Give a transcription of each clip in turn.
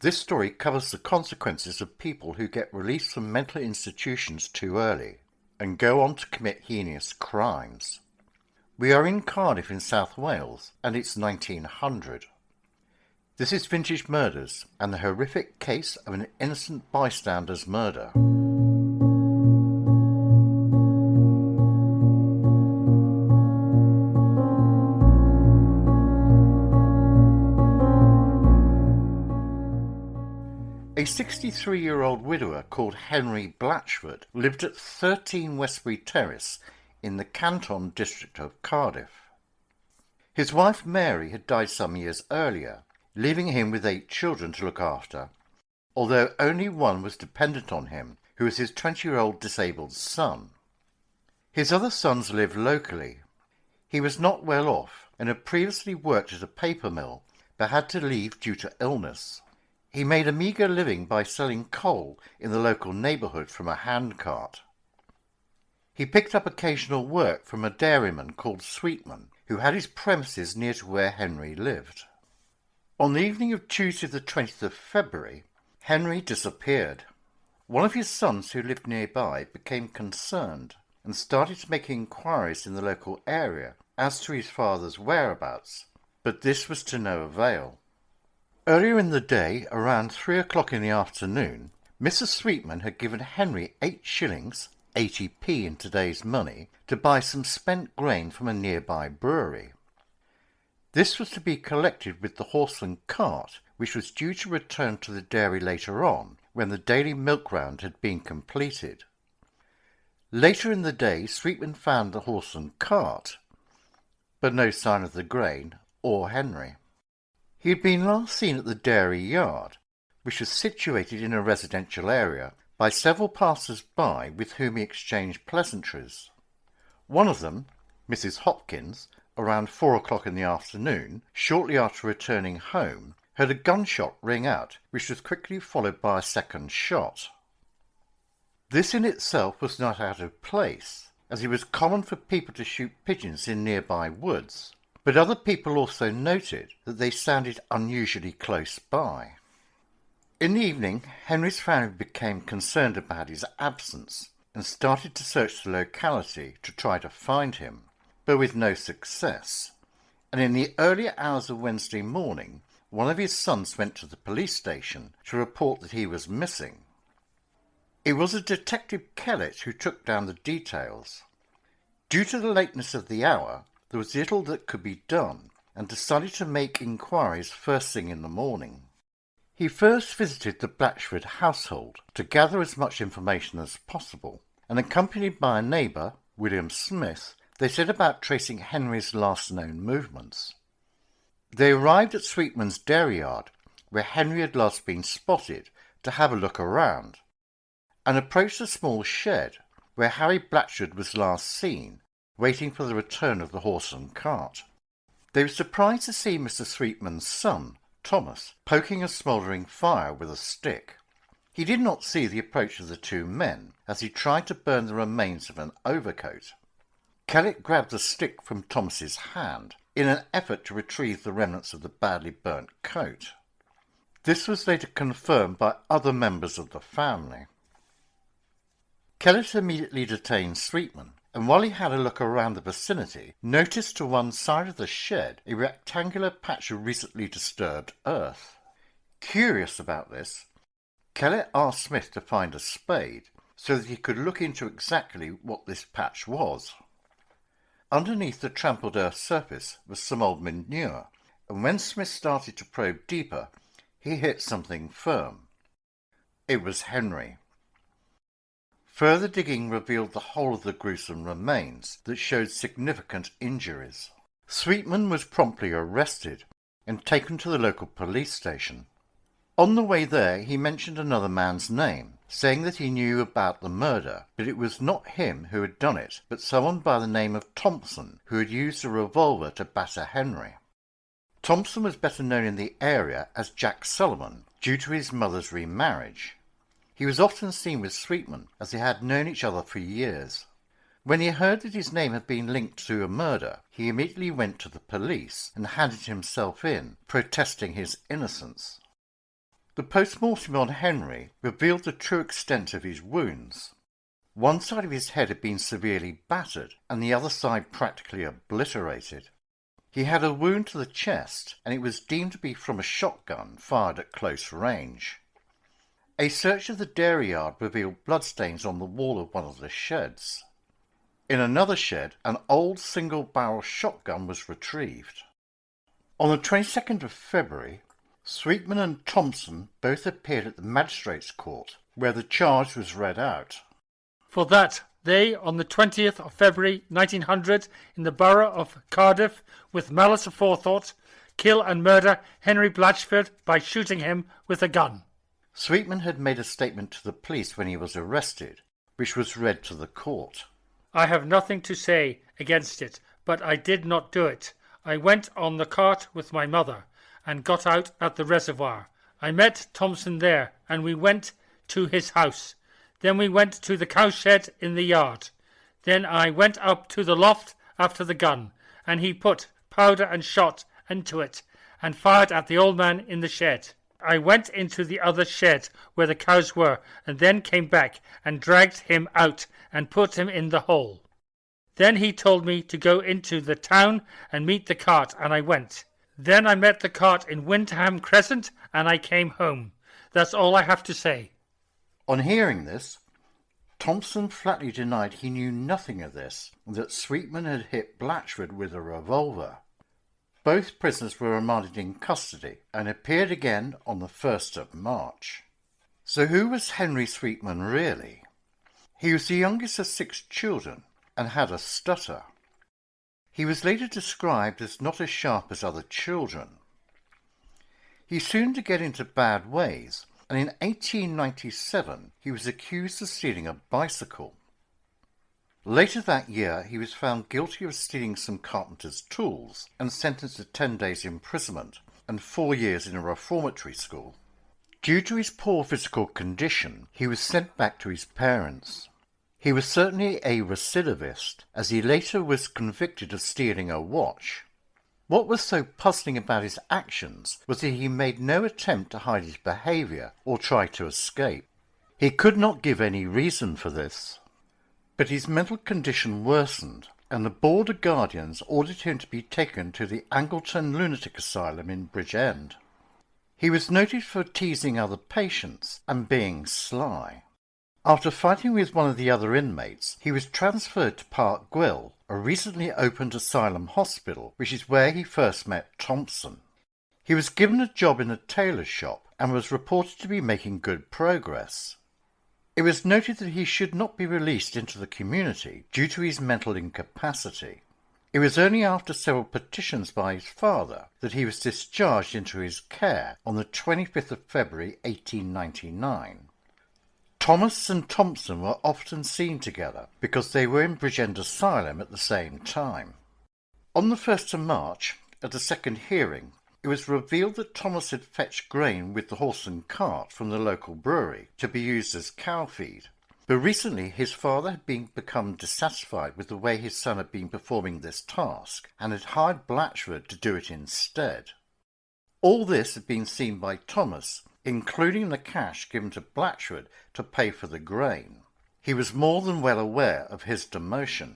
This story covers the consequences of people who get released from mental institutions too early and go on to commit heinous crimes. We are in Cardiff in South Wales, and it's 1900. This is Vintage Murders and the horrific case of an innocent bystander's murder. A 63-year-old widower called Henry Blatchford lived at 13 Westbury Terrace in the Canton district of Cardiff. His wife Mary had died some years earlier, leaving him with 8 children to look after, although only one was dependent on him, who was his 20-year-old disabled son. His other sons lived locally. He was not well off and had previously worked at a paper mill, but had to leave due to illness. He made a meagre living by selling coal in the local neighbourhood from a handcart. He picked up occasional work from a dairyman called Sweetman, who had his premises near to where Henry lived. On the evening of Tuesday the 20th of February, Henry disappeared. One of his sons who lived nearby became concerned and started making inquiries in the local area as to his father's whereabouts, but this was to no avail. Earlier in the day, around 3 o'clock in the afternoon, Mrs. Sweetman had given Henry 8 shillings, 80p in today's money, to buy some spent grain from a nearby brewery. This was to be collected with the horse and cart, which was due to return to the dairy later on, when the daily milk round had been completed. Later in the day, Sweetman found the horse and cart, but no sign of the grain or Henry. He had been last seen at the dairy yard, which was situated in a residential area, by several passers-by with whom he exchanged pleasantries. One of them, Mrs. Hopkins, around 4 o'clock in the afternoon, shortly after returning home, heard a gunshot ring out, which was quickly followed by a second shot. This in itself was not out of place, as it was common for people to shoot pigeons in nearby woods. But other people also noted that they sounded unusually close by. In the evening, Henry's family became concerned about his absence and started to search the locality to try to find him, but with no success. And in the earlier hours of Wednesday morning, one of his sons went to the police station to report that he was missing. It was a Detective Kellett who took down the details. Due to the lateness of the hour, there was little that could be done, and decided to make inquiries first thing in the morning. He first visited the Blatchford household to gather as much information as possible, and accompanied by a neighbour, William Smith, they set about tracing Henry's last known movements. They arrived at Sweetman's dairy yard, where Henry had last been spotted, to have a look around, and approached a small shed, where Harry Blatchford was last seen, waiting for the return of the horse and cart. They were surprised to see Mr. Sweetman's son, Thomas, poking a smouldering fire with a stick. He did not see the approach of the 2 men, as he tried to burn the remains of an overcoat. Kellett grabbed the stick from Thomas's hand in an effort to retrieve the remnants of the badly burnt coat. This was later confirmed by other members of the family. Kellett immediately detained Sweetman, and while he had a look around the vicinity, noticed to one side of the shed a rectangular patch of recently disturbed earth. Curious about this, Kellett asked Smith to find a spade so that he could look into exactly what this patch was. Underneath the trampled earth surface was some old manure, and when Smith started to probe deeper, he hit something firm. It was Henry. Further digging revealed the whole of the gruesome remains that showed significant injuries. Sweetman was promptly arrested and taken to the local police station. On the way there, he mentioned another man's name, saying that he knew about the murder, but it was not him who had done it, but someone by the name of Thompson, who had used a revolver to batter Henry. Thompson was better known in the area as Jack Sullivan, due to his mother's remarriage. He was often seen with Sweetman, as they had known each other for years. When he heard that his name had been linked to a murder, he immediately went to the police and handed himself in, protesting his innocence. The post-mortem on Henry revealed the true extent of his wounds. One side of his head had been severely battered and the other side practically obliterated. He had a wound to the chest, and it was deemed to be from a shotgun fired at close range. A search of the dairy yard revealed bloodstains on the wall of one of the sheds. In another shed, an old single-barrel shotgun was retrieved. On the 22nd of February, Sweetman and Thompson both appeared at the magistrates' court, where the charge was read out. For that they, on the 20th of February 1900, in the borough of Cardiff, with malice aforethought, kill and murder Henry Blatchford by shooting him with a gun. Sweetman had made a statement to the police when he was arrested, which was read to the court. I have nothing to say against it, but I did not do it. I went on the cart with my mother, and got out at the reservoir. I met Thompson there, and we went to his house. Then we went to the cowshed in the yard. Then I went up to the loft after the gun, and he put powder and shot into it, and fired at the old man in the shed. I went into the other shed where the cows were, and then came back and dragged him out and put him in the hole. Then he told me to go into the town and meet the cart, and I went. Then I met the cart in Windham Crescent, and I came home. That's all I have to say. On hearing this, Thompson flatly denied he knew nothing of this, and that Sweetman had hit Blatchford with a revolver. Both prisoners were remanded in custody and appeared again on the 1st of March. So who was Henry Sweetman really? He was the youngest of 6 children and had a stutter. He was later described as not as sharp as other children. He soon to get into bad ways, and in 1897 he was accused of stealing a bicycle. Later that year he was found guilty of stealing some carpenter's tools and sentenced to 10 days imprisonment and 4 years in a reformatory school. Due to his poor physical condition, he was sent back to his parents. He was certainly a recidivist, as he later was convicted of stealing a watch. What was so puzzling about his actions was that he made no attempt to hide his behaviour or try to escape. He could not give any reason for this. But his mental condition worsened, and the Board of Guardians ordered him to be taken to the Angleton Lunatic Asylum in Bridgend. He was noted for teasing other patients and being sly. After fighting with one of the other inmates, he was transferred to Park Gwyll, a recently opened asylum hospital, which is where he first met Thompson. He was given a job in a tailor's shop and was reported to be making good progress. It was noted that he should not be released into the community due to his mental incapacity. It was only after several petitions by his father that he was discharged into his care on the 25th of February 1899. Thomas and Thompson were often seen together because they were in Bridgend Asylum at the same time. On the 1st of March, at a second hearing, it was revealed that Thomas had fetched grain with the horse and cart from the local brewery to be used as cow feed. But recently his father had become dissatisfied with the way his son had been performing this task and had hired Blatchford to do it instead. All this had been seen by Thomas, including the cash given to Blatchford to pay for the grain. He was more than well aware of his demotion.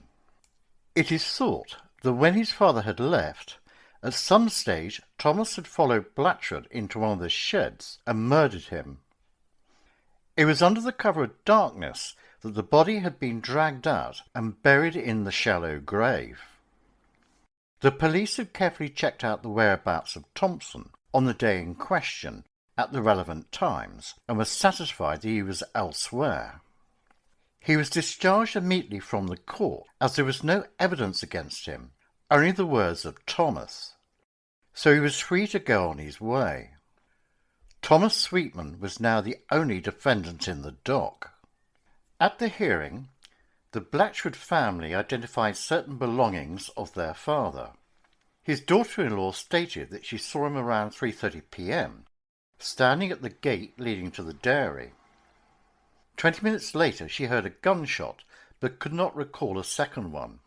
It is thought that when his father had left, at some stage Thomas had followed Blatchford into one of the sheds and murdered him. It was under the cover of darkness that the body had been dragged out and buried in the shallow grave. The police had carefully checked out the whereabouts of Thompson on the day in question at the relevant times and were satisfied that he was elsewhere. He was discharged immediately from the court as there was no evidence against him, only the words of Thomas. So he was free to go on his way. Thomas Sweetman was now the only defendant in the dock. At the hearing, the Blatchford family identified certain belongings of their father. His daughter-in-law stated that she saw him around 3:30 p.m, standing at the gate leading to the dairy. 20 minutes later she heard a gunshot, but could not recall a second one.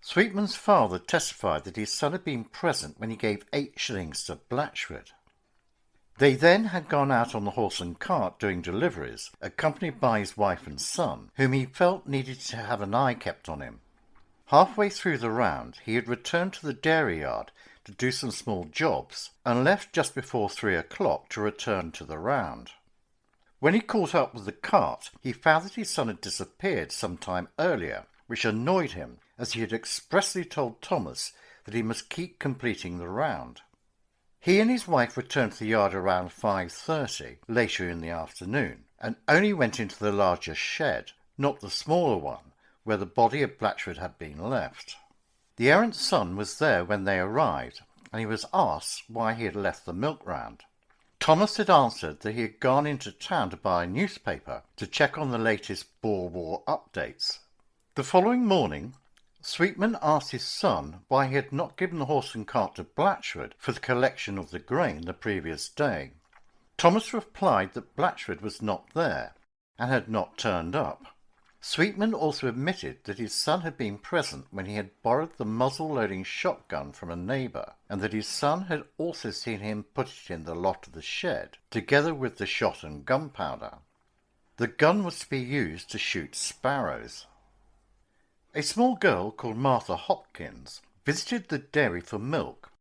Sweetman's father testified that his son had been present when he gave 8 shillings to Blatchford. They then had gone out on the horse and cart doing deliveries, accompanied by his wife and son, whom he felt needed to have an eye kept on him. Halfway through the round, he had returned to the dairy yard to do some small jobs and left just before 3 o'clock to return to the round. When he caught up with the cart, he found that his son had disappeared some time earlier, which annoyed him, as he had expressly told Thomas that he must keep completing the round. He and his wife returned to the yard around 5:30 later in the afternoon, and only went into the larger shed, not the smaller one, where the body of Blatchford had been left. The errant son was there when they arrived, and he was asked why he had left the milk round. Thomas had answered that he had gone into town to buy a newspaper to check on the latest Boer War updates. The following morning, Sweetman asked his son why he had not given the horse and cart to Blatchford for the collection of the grain the previous day. Thomas replied that Blatchford was not there and had not turned up. Sweetman also admitted that his son had been present when he had borrowed the muzzle-loading shotgun from a neighbour, and that his son had also seen him put it in the loft of the shed, together with the shot and gunpowder. The gun was to be used to shoot sparrows. A small girl called Martha Hopkins visited the dairy for milk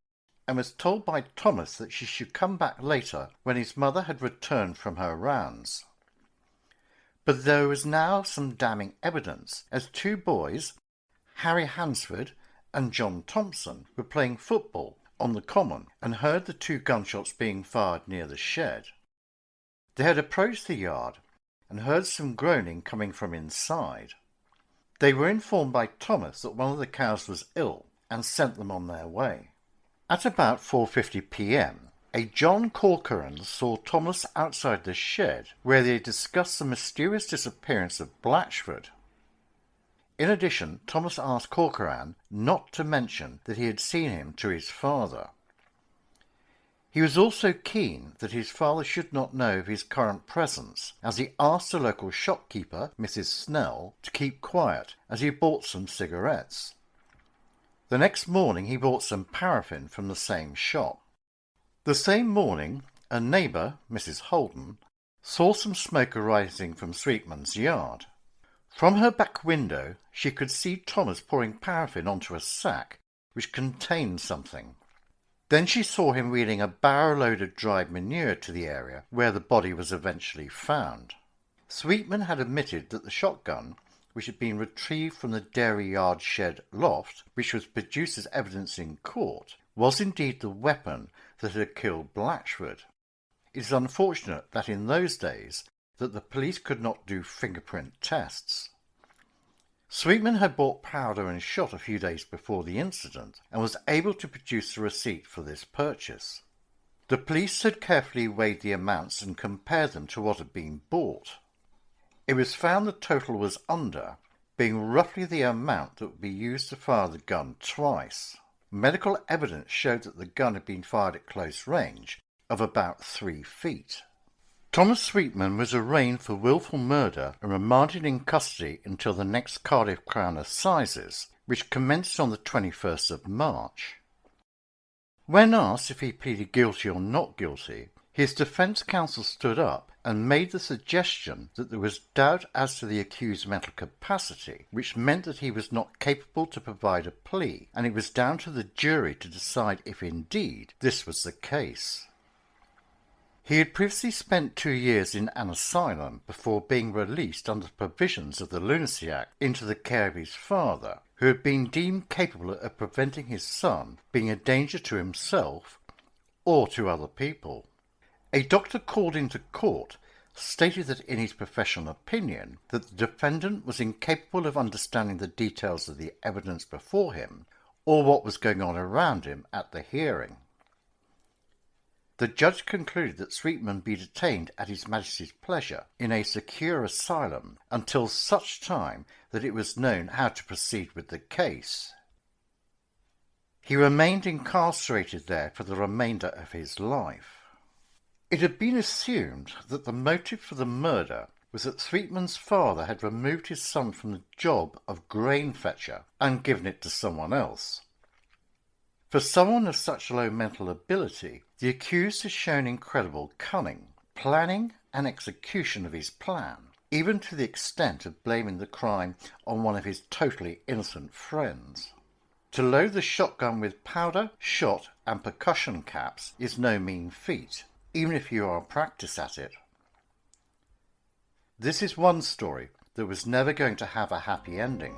and was told by Thomas that she should come back later when his mother had returned from her rounds. But there was now some damning evidence, as 2 boys, Harry Hansford and John Thompson, were playing football on the common and heard the 2 gunshots being fired near the shed. They had approached the yard and heard some groaning coming from inside. They were informed by Thomas that one of the cows was ill and sent them on their way. At about 4:50 p.m, a John Corcoran saw Thomas outside the shed where they discussed the mysterious disappearance of Blatchford. In addition, Thomas asked Corcoran not to mention that he had seen him to his father. He was also keen that his father should not know of his current presence, as he asked the local shopkeeper, Mrs. Snell, to keep quiet as he bought some cigarettes. The next morning he bought some paraffin from the same shop. The same morning, a neighbour, Mrs. Holden, saw some smoke arising from Sweetman's yard. From her back window she could see Thomas pouring paraffin onto a sack which contained something. Then she saw him wheeling a barrow-load of dried manure to the area where the body was eventually found. Sweetman had admitted that the shotgun, which had been retrieved from the dairy yard shed loft, which was produced as evidence in court, was indeed the weapon that had killed Blatchford. It is unfortunate that in those days that the police could not do fingerprint tests. Sweetman had bought powder and shot a few days before the incident and was able to produce a receipt for this purchase. The police had carefully weighed the amounts and compared them to what had been bought. It was found the total was under, being roughly the amount that would be used to fire the gun twice. Medical evidence showed that the gun had been fired at close range of about 3 feet. Thomas Sweetman was arraigned for wilful murder and remanded in custody until the next Cardiff Crown Assizes, which commenced on the 21st of March. When asked if he pleaded guilty or not guilty, his defence counsel stood up and made the suggestion that there was doubt as to the accused's mental capacity, which meant that he was not capable to provide a plea, and it was down to the jury to decide if indeed this was the case. He had previously spent 2 years in an asylum before being released under the provisions of the Lunacy Act into the care of his father, who had been deemed capable of preventing his son being a danger to himself or to other people. A doctor called into court stated that in his professional opinion that the defendant was incapable of understanding the details of the evidence before him or what was going on around him at the hearing. The judge concluded that Sweetman be detained at His Majesty's pleasure in a secure asylum until such time that it was known how to proceed with the case. He remained incarcerated there for the remainder of his life. It had been assumed that the motive for the murder was that Sweetman's father had removed his son from the job of grain fetcher and given it to someone else. For someone of such low mental ability, the accused has shown incredible cunning, planning and execution of his plan, even to the extent of blaming the crime on one of his totally innocent friends. To load the shotgun with powder, shot and percussion caps is no mean feat, even if you are practiced at it. This is one story that was never going to have a happy ending.